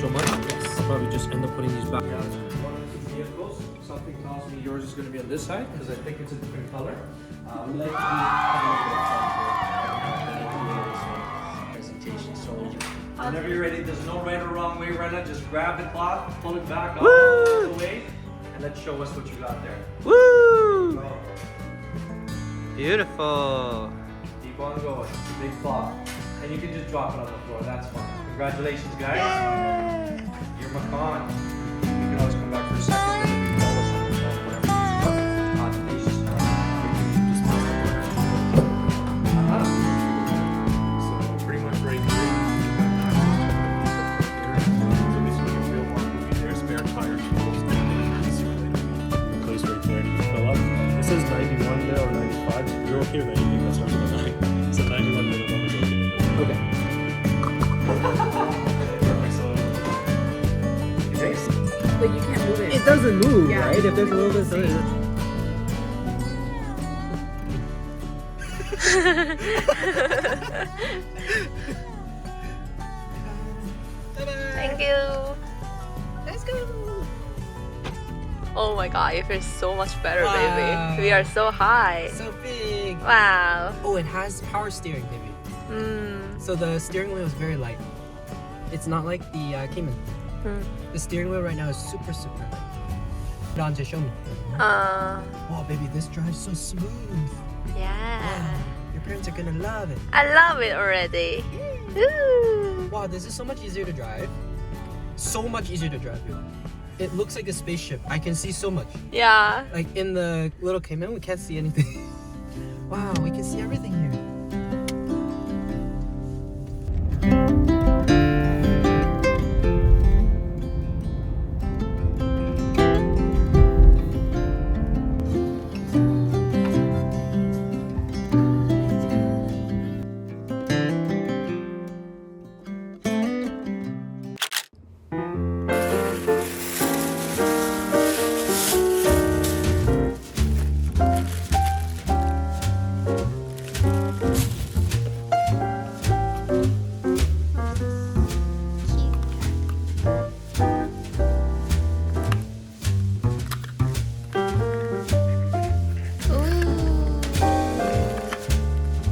so much. Yes. I'll probably just end up putting these back. Yeah, one of the vehicles. Something tells me yours is going to be on this side because I think it's a different color. We like to do presentation. So whenever you're ready, there's no right or wrong way, Rena. Just grab the cloth, pull it back all the way, and let's show us what you got there. Woo! Go. Beautiful. Keep on going. Big cloth. And you can just drop it on the floor. That's fine. Congratulations, guys. You're Macan. You can always come back for a second. You can call us on the phone, whatever. Today's just So pretty much right here. So this way your real one will be there, spare tire tools, and place right there and you can fill up. It says 91 there or 95. You're okay with anything that starts with a 9. So 91 minimum is okay with it. Okay. But you can't move it. It doesn't move, Yeah. right? If there's a little bit of Thank you. Let's go. Oh my god, it feels so much better, Wow. baby. We are so high. So big. Wow. Oh, it has power steering, baby. Mm. So the steering wheel is very light. It's not like the Cayman. Hmm. The steering wheel right now is super light. Put on to show me. Oh, baby, this drives so smooth. Yeah. Wow. Your parents are gonna love it. I love it already. Woo. Wow, this is so much easier to drive. So much easier to drive, dude. It looks like a spaceship. I can see so much. Yeah. Like in the little Cayman, we can't see anything. Wow, we can see everything here.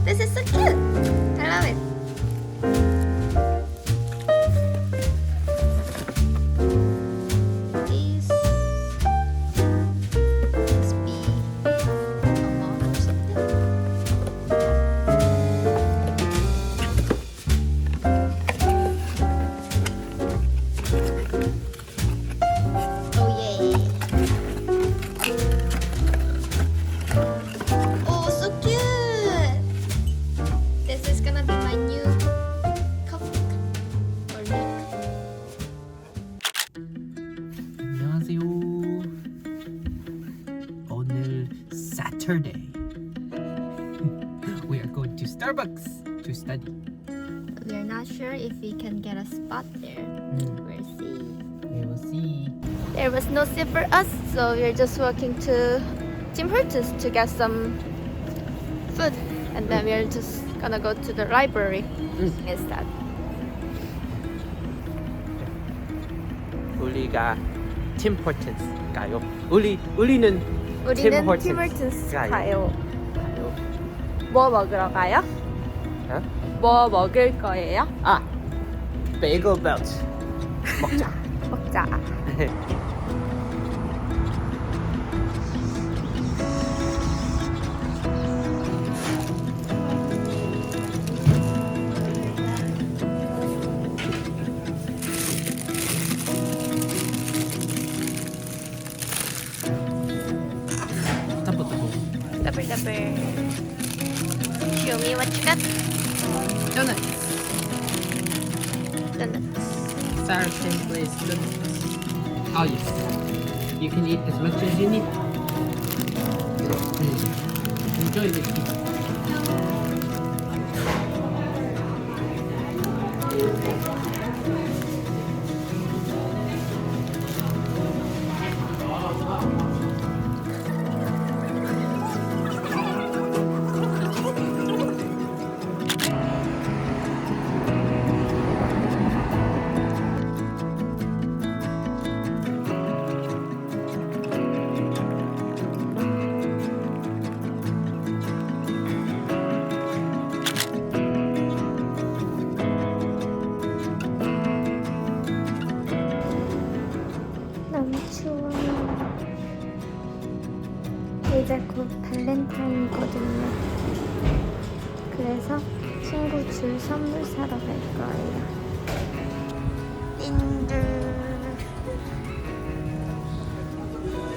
This is so cute. I love it. This must be a mom or something. Oh yay. Oh, so cute. This is gonna be my new cup or neck. 안녕하세요. 오늘 Saturday. We are going to Starbucks to study. We are not sure if we can get a spot there. We'll see. We will see. There was no seat for us, so we're just walking to Tim Hortons to get some food, and then we're just gonna go to the library instead. 우리가 팀 호튼스 가요. 우리는 우리는 Tim Hortons Tim Hortons 가요. 가요. 뭐 먹으러 가요? 어? 뭐 먹을 거예요? 아, 베이글 벨트 먹자. 먹자. Double. Double. Show me what you got. Donuts. Donuts. Sour cream glazed donuts. All yes. You can eat as much as you need. Enjoy the tea. 발렌타인이거든요. 그래서 친구 줄 선물 사러 갈 거예요. 띵글.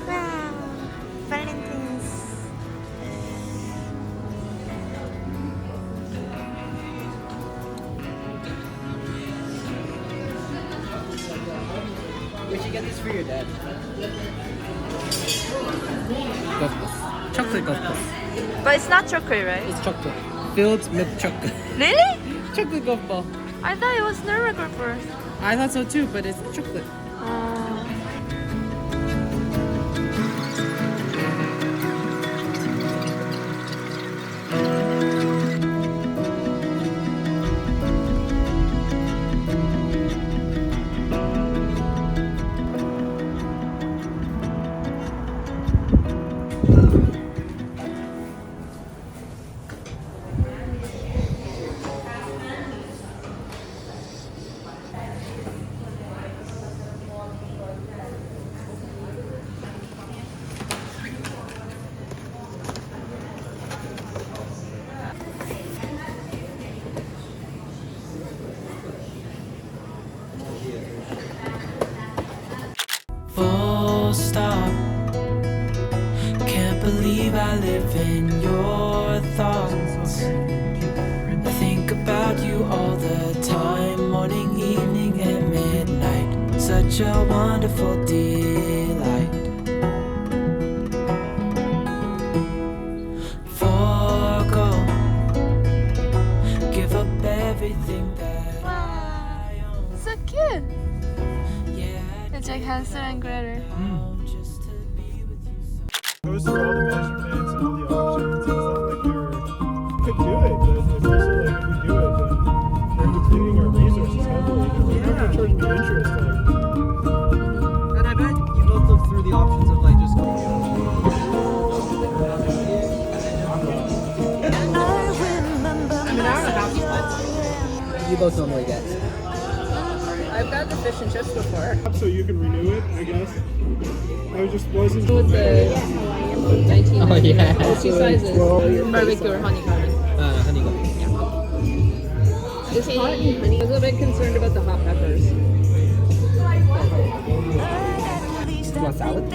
와우, 발렌타인스. We should get this for your dad. Golf bus. Chocolate golf bus. But it's not chocolate, right? It's chocolate. Filled milk chocolate. Really? Chocolate golf ball. I thought it was normal first. I thought so too, but it's chocolate. Full stop. Can't believe I live in your thoughts. I think about you all the time, morning, evening, and midnight. Such a wonderful delight. Forgo, give up everything that I own. So cute. Yeah, It's like Hansel and Gretel. just to be with you. Goes through all the measurements and all the options. It's not like we could do it, but it's also like if we do it, then we're depleting our resources heavily. And we're not charging the interest. And I bet you both look through the options of like just you both normally get. I've got the fish and chips before. So you can renew it, I guess. I just wasn't. With the 19 Oh, yeah. two sizes. Barbecue or honeycomb. Honeycomb. Is hot and honey. I was a bit concerned about the hot peppers. You want salad? You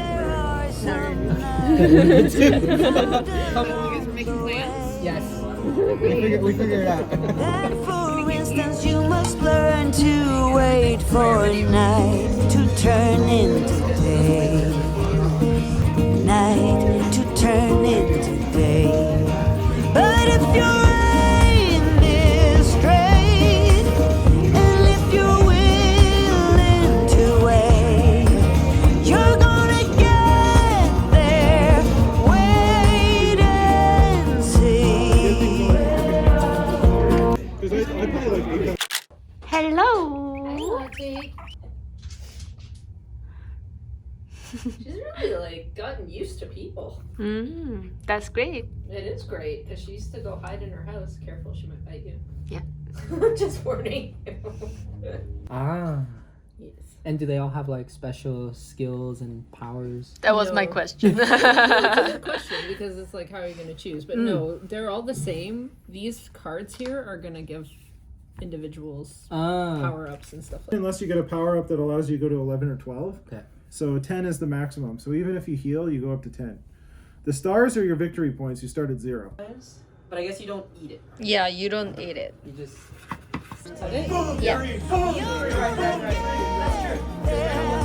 guys were making plans? Yes. We figured it out. For instance, you must learn to wait for night to turn into day. Night to turn into day. But if your aim is straight, and if you're willing to wait, you're gonna get there. Wait and see. Because I play like 8 Hello. She's really like gotten used to people. That's great. It is great because she used to go hide in her house. Careful, she might bite you. Yeah. Just warning you. Ah. Yes. And do they all have like special skills and powers? That was my No. question. It's a good question because it's like, how are you going to choose? But no, they're all the same. These cards here are going to give individuals power ups and stuff like that. unless you get a power up that allows you to go to 11 or 12. Okay. So 10 is the maximum. So even if you heal, you go up to 10. The stars are your victory points. You start at 0. But I guess you don't eat it. Yeah, you don't eat it. You just. Is that it? Yeah. You're gonna get there.